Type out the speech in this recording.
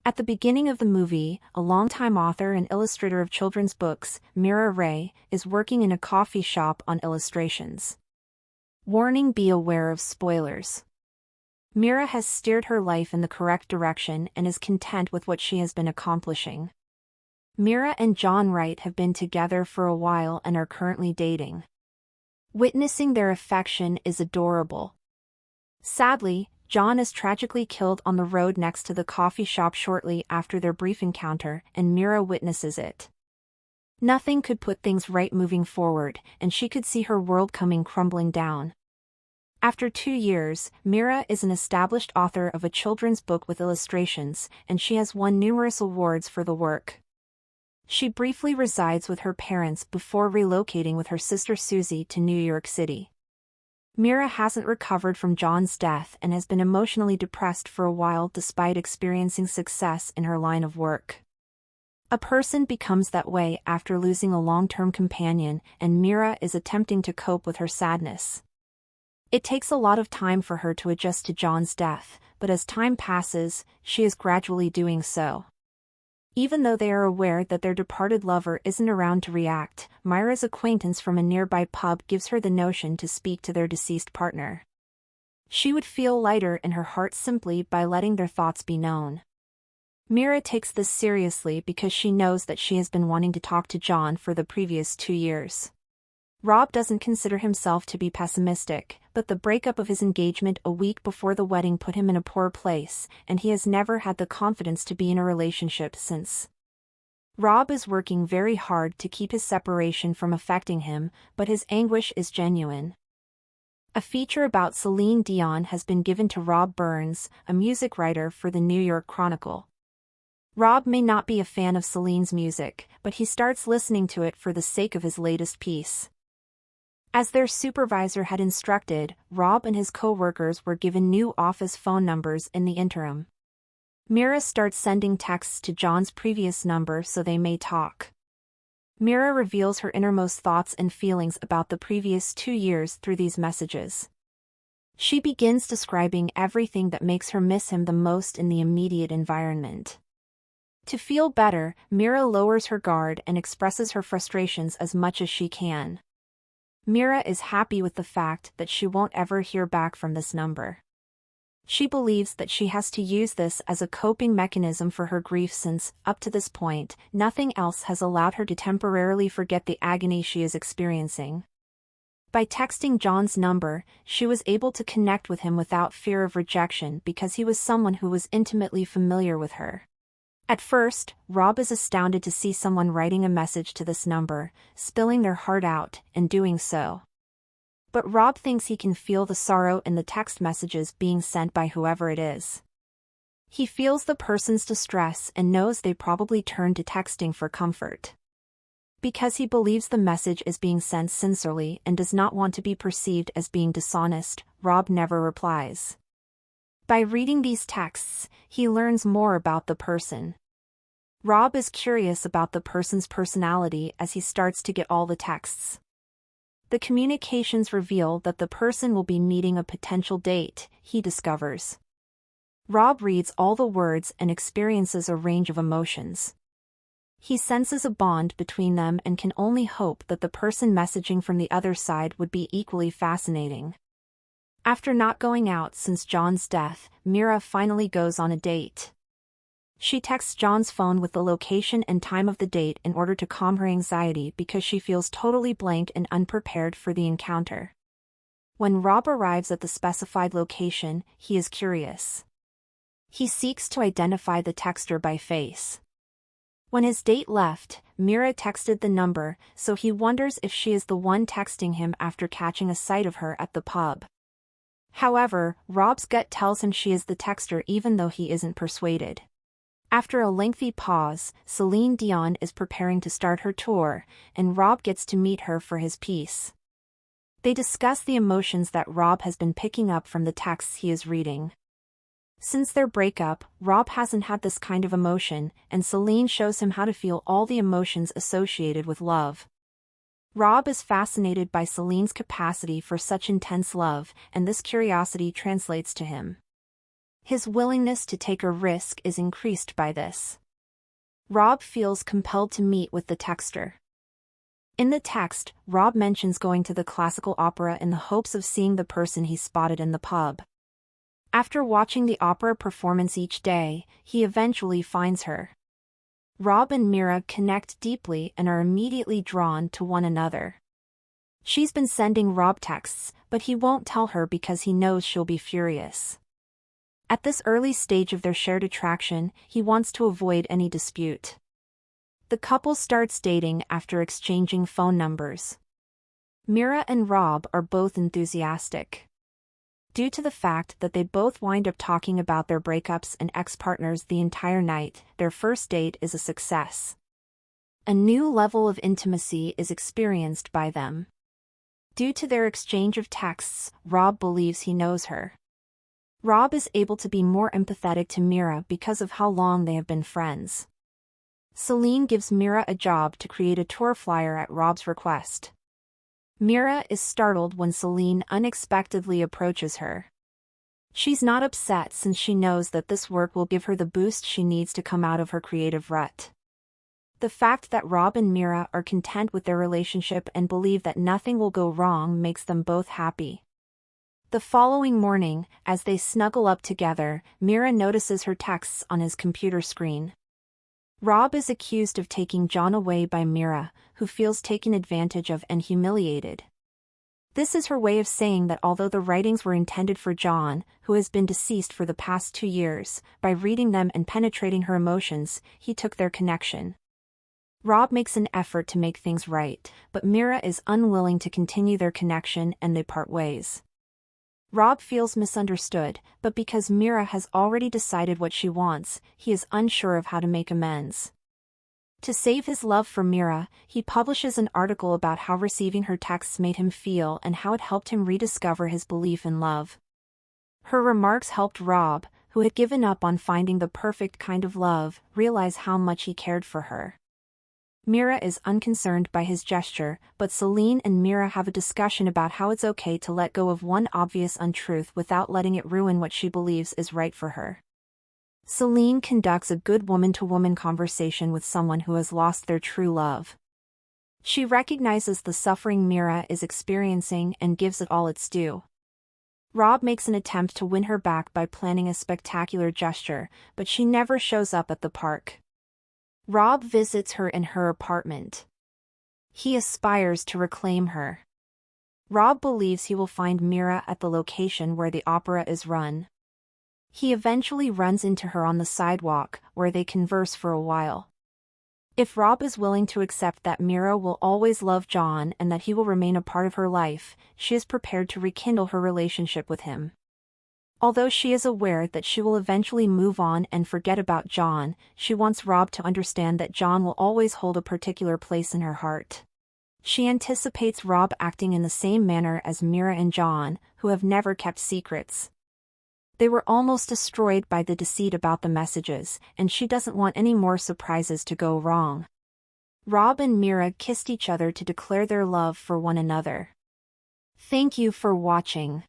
At the beginning of the movie, a longtime author and illustrator of children's books, Mira is working in a coffee shop on illustrations. Warning: be aware of spoilers. Mira has steered her life in the correct direction and is content with what she has been accomplishing. Mira and John Wright have been together for a while and are currently dating. Witnessing their affection is adorable. Sadly, John is tragically killed on the road next to the coffee shop shortly after their brief encounter, and Mira witnesses it. Nothing could put things right moving forward, and she could see her world coming crumbling down. After 2 years, Mira is an established author of a children's book with illustrations, and she has won numerous awards for the work. She briefly resides with her parents before relocating with her sister Susie to New York City. Mira hasn't recovered from John's death and has been emotionally depressed for a while despite experiencing success in her line of work. A person becomes that way after losing a long-term companion, and Mira is attempting to cope with her sadness. It takes a lot of time for her to adjust to John's death, but as time passes, she is gradually doing so. Even though they are aware that their departed lover isn't around to react, Mira's acquaintance from a nearby pub gives her the notion to speak to their deceased partner. She would feel lighter in her heart simply by letting their thoughts be known. Mira takes this seriously because she knows that she has been wanting to talk to John for the previous 2 years. Rob doesn't consider himself to be pessimistic, but the breakup of his engagement a week before the wedding put him in a poor place, and he has never had the confidence to be in a relationship since. Rob is working very hard to keep his separation from affecting him, but his anguish is genuine. A feature about Celine Dion has been given to Rob Burns, a music writer for the New York Chronicle. Rob may not be a fan of Celine's music, but he starts listening to it for the sake of his latest piece. As their supervisor had instructed, Rob and his co-workers were given new office phone numbers in the interim. Mira starts sending texts to John's previous number so they may talk. Mira reveals her innermost thoughts and feelings about the previous 2 years through these messages. She begins describing everything that makes her miss him the most in the immediate environment. To feel better, Mira lowers her guard and expresses her frustrations as much as she can. Mira is happy with the fact that she won't ever hear back from this number. She believes that she has to use this as a coping mechanism for her grief since, up to this point, nothing else has allowed her to temporarily forget the agony she is experiencing. By texting John's number, she was able to connect with him without fear of rejection because he was someone who was intimately familiar with her. At first, Rob is astounded to see someone writing a message to this number, spilling their heart out, and doing so. But Rob thinks he can feel the sorrow in the text messages being sent by whoever it is. He feels the person's distress and knows they probably turn to texting for comfort. Because he believes the message is being sent sincerely and does not want to be perceived as being dishonest, Rob never replies. By reading these texts, he learns more about the person. Rob is curious about the person's personality as he starts to get all the texts. The communications reveal that the person will be meeting a potential date, he discovers. Rob reads all the words and experiences a range of emotions. He senses a bond between them and can only hope that the person messaging from the other side would be equally fascinating. After not going out since John's death, Mira finally goes on a date. She texts John's phone with the location and time of the date in order to calm her anxiety because she feels totally blank and unprepared for the encounter. When Rob arrives at the specified location, he is curious. He seeks to identify the texter by face. When his date left, Mira texted the number, so he wonders if she is the one texting him after catching a sight of her at the pub. However, Rob's gut tells him she is the texter even though he isn't persuaded. After a lengthy pause, Celine Dion is preparing to start her tour, and Rob gets to meet her for his piece. They discuss the emotions that Rob has been picking up from the texts he is reading. Since their breakup, Rob hasn't had this kind of emotion, and Celine shows him how to feel all the emotions associated with love. Rob is fascinated by Celine's capacity for such intense love, and this curiosity translates to him. His willingness to take a risk is increased by this. Rob feels compelled to meet with the texter. In the text, Rob mentions going to the classical opera in the hopes of seeing the person he spotted in the pub. After watching the opera performance each day, he eventually finds her. Rob and Mira connect deeply and are immediately drawn to one another. She's been sending Rob texts, but he won't tell her because he knows she'll be furious. At this early stage of their shared attraction, he wants to avoid any dispute. The couple starts dating after exchanging phone numbers. Mira and Rob are both enthusiastic. Due to the fact that they both wind up talking about their breakups and ex-partners the entire night, their first date is a success. A new level of intimacy is experienced by them. Due to their exchange of texts, Rob believes he knows her. Rob is able to be more empathetic to Mira because of how long they have been friends. Celine gives Mira a job to create a tour flyer at Rob's request. Mira is startled when Celine unexpectedly approaches her. She's not upset since she knows that this work will give her the boost she needs to come out of her creative rut. The fact that Rob and Mira are content with their relationship and believe that nothing will go wrong makes them both happy. The following morning, as they snuggle up together, Mira notices her texts on his computer screen. Rob is accused of taking John away by Mira, who feels taken advantage of and humiliated. This is her way of saying that although the writings were intended for John, who has been deceased for the past 2 years, by reading them and penetrating her emotions, he took their connection. Rob makes an effort to make things right, but Mira is unwilling to continue their connection and they part ways. Rob feels misunderstood, but because Mira has already decided what she wants, he is unsure of how to make amends. To save his love for Mira, he publishes an article about how receiving her texts made him feel and how it helped him rediscover his belief in love. Her remarks helped Rob, who had given up on finding the perfect kind of love, realize how much he cared for her. Mira is unconcerned by his gesture, but Celine and Mira have a discussion about how it's okay to let go of one obvious untruth without letting it ruin what she believes is right for her. Celine conducts a good woman-to-woman conversation with someone who has lost their true love. She recognizes the suffering Mira is experiencing and gives it all its due. Rob makes an attempt to win her back by planning a spectacular gesture, but she never shows up at the park. Rob visits her in her apartment. He aspires to reclaim her. Rob believes he will find Mira at the location where the opera is run. He eventually runs into her on the sidewalk, where they converse for a while. If Rob is willing to accept that Mira will always love John and that he will remain a part of her life, she is prepared to rekindle her relationship with him. Although she is aware that she will eventually move on and forget about John, she wants Rob to understand that John will always hold a particular place in her heart. She anticipates Rob acting in the same manner as Mira and John, who have never kept secrets. They were almost destroyed by the deceit about the messages, and she doesn't want any more surprises to go wrong. Rob and Mira kissed each other to declare their love for one another. Thank you for watching.